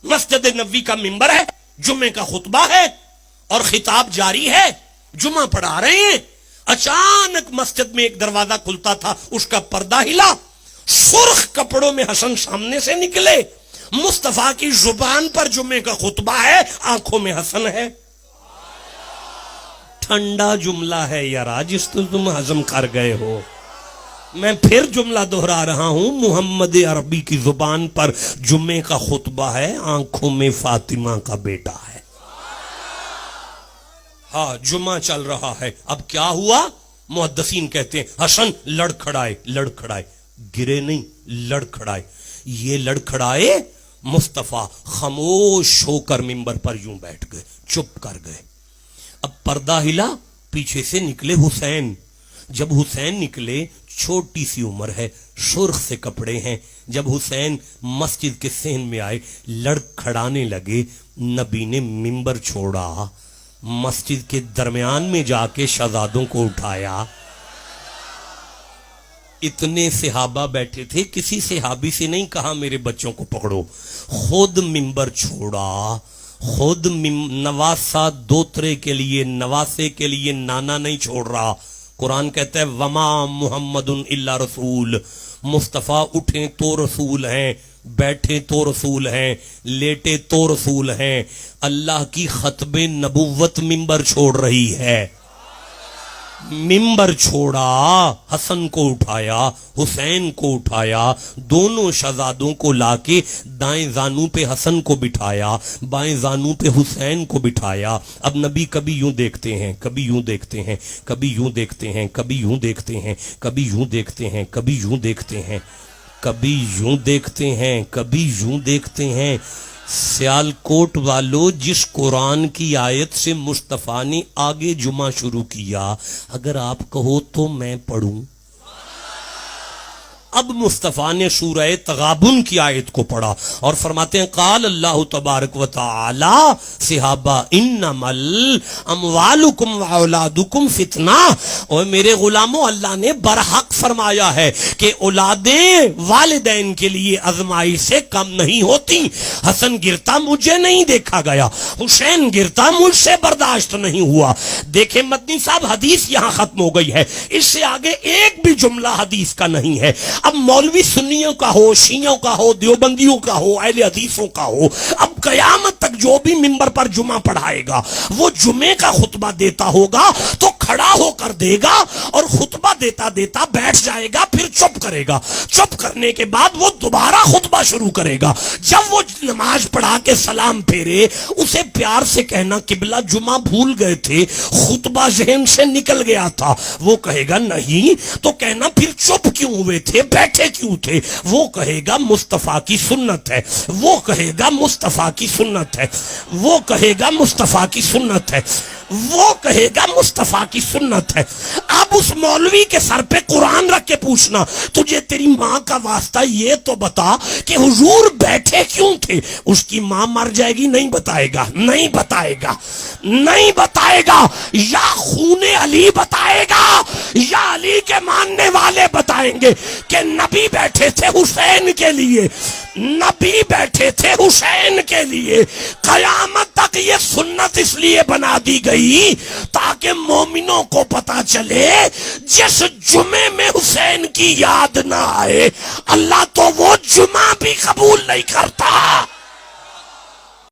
مسجد نبوی کا منبر ہے، جمعے کا خطبہ ہے اور خطاب جاری ہے، جمعہ پڑھا رہے ہیں. اچانک مسجد میں ایک دروازہ کھلتا تھا، اس کا پردہ ہلا، سرخ کپڑوں میں حسن سامنے سے نکلے. مصطفیٰ کی زبان پر جمعے کا خطبہ ہے، آنکھوں میں حسن ہے. ٹھنڈا جملہ ہے یار، جس تو تم ہضم کر گئے ہو. میں پھر جملہ دہرا رہا ہوں، محمد عربی کی زبان پر جمعے کا خطبہ ہے، آنکھوں میں فاطمہ کا بیٹا ہے. ہاں جمعہ چل رہا ہے. اب کیا ہوا؟ محدثین کہتے ہیں حسن لڑکھڑائے، گرے نہیں، لڑکھڑائے. یہ لڑکھڑائے، مصطفیٰ خاموش ہو کر منبر پر یوں بیٹھ گئے، چپ کر گئے. اب پردہ ہلا، پیچھے سے نکلے حسین. جب حسین نکلے، چھوٹی سی عمر ہے، سرخ سے کپڑے ہیں. جب حسین مسجد کے صحن میں آئے، لڑکھڑانے لگے. نبی نے منبر چھوڑا، مسجد کے درمیان میں جا کے شہزادوں کو اٹھایا. اتنے صحابہ بیٹھے تھے، کسی صحابی سے نہیں کہا میرے بچوں کو پکڑو. خود منبر چھوڑا، خود نواسا دوترے کے لیے، نواسے کے لیے نانا نہیں چھوڑ رہا. قرآن کہتا ہے وما محمد الا رسول. مصطفیٰ اٹھیں تو رسول ہیں، بیٹھے تو رسول ہیں، لیٹے تو رسول ہیں. اللہ کی ختم نبوت منبر چھوڑ رہی ہے. منبر چھوڑا، حسن کو اٹھایا، حسین کو اٹھایا، دونوں شہزادوں کو لا کے دائیں زانو پہ حسن کو بٹھایا، بائیں زانو پہ حسین کو بٹھایا. اب نبی کبھی یوں دیکھتے ہیں، کبھی یوں دیکھتے ہیں، کبھی یوں دیکھتے ہیں، کبھی یوں دیکھتے ہیں، کبھی یوں دیکھتے ہیں، کبھی یوں دیکھتے ہیں، کبھی یوں دیکھتے ہیں، کبھی یوں دیکھتے ہیں. سیالکوٹ والو، جس قرآن کی آیت سے مصطفیٰ نے آگے جمعہ شروع کیا، اگر آپ کہو تو میں پڑھوں. اب مصطفیٰ نے سورہ تغابن کی آیت کو پڑھا اور فرماتے ہیں قال اللہ تبارک و تعالی صحابہ انما اموالکم واولادکم فتنہ. اور میرے غلاموں، اللہ نے برحق فرمایا ہے کہ اولادیں والدین کے لیے آزمائش سے کم نہیں ہوتی. حسن گرتا مجھے نہیں دیکھا گیا، حسین گرتا مجھ سے برداشت نہیں ہوا. دیکھیں مدنی صاحب، حدیث یہاں ختم ہو گئی ہے، اس سے آگے ایک بھی جملہ حدیث کا نہیں ہے. اب مولوی سنیوں کا ہو، شیعوں کا ہو، دیوبندیوں کا ہو، اہل حدیثوں کا ہو، اب قیامت تک جو بھی منبر پر جمعہ پڑھائے گا وہ جمعے کا خطبہ دیتا ہوگا تو کھڑا ہو کر دے گا اور خطبہ دیتا دیتا بیٹھ جائے گا، پھر چپ کرے گا. چپ کرنے کے بعد وہ دوبارہ خطبہ شروع کرے گا. جب وہ نماز پڑھا کے سلام پھیرے، اسے پیار سے کہنا قبلہ جمعہ بھول گئے تھے، خطبہ ذہن سے نکل گیا تھا. وہ کہے گا نہیں، تو کہنا پھر چپ کیوں ہوئے تھے، بیٹھے کیوں تھے؟ وہ کہے گا مصطفیٰ کی سنت ہے، وہ کہے گا مصطفیٰ کی سنت ہے، وہ کہے گا مصطفیٰ کی سنت ہے، وہ کہے گا مصطفیٰ کی سنت ہے. اب اس مولوی کے سر پہ قرآن رکھ کے پوچھنا تجھے تیری ماں کا واسطہ یہ تو بتا کہ حضور بیٹھے کیوں تھے. اس کی ماں مر جائے گی، نہیں بتائے گا، نہیں بتائے گا، نہیں بتائے گا. یا خون علی بتائے گا یا علی کے ماننے والے بتائیں گے کہ نبی بیٹھے تھے حسین کے لیے، نبی بیٹھے تھے حسین کے لیے. قیامت تک یہ سنت اس لیے بنا دی گئی تاکہ مومنوں کو پتا چلے جس جمعے میں حسین کی یاد نہ آئے اللہ تو وہ جمعہ بھی قبول نہیں کرتا.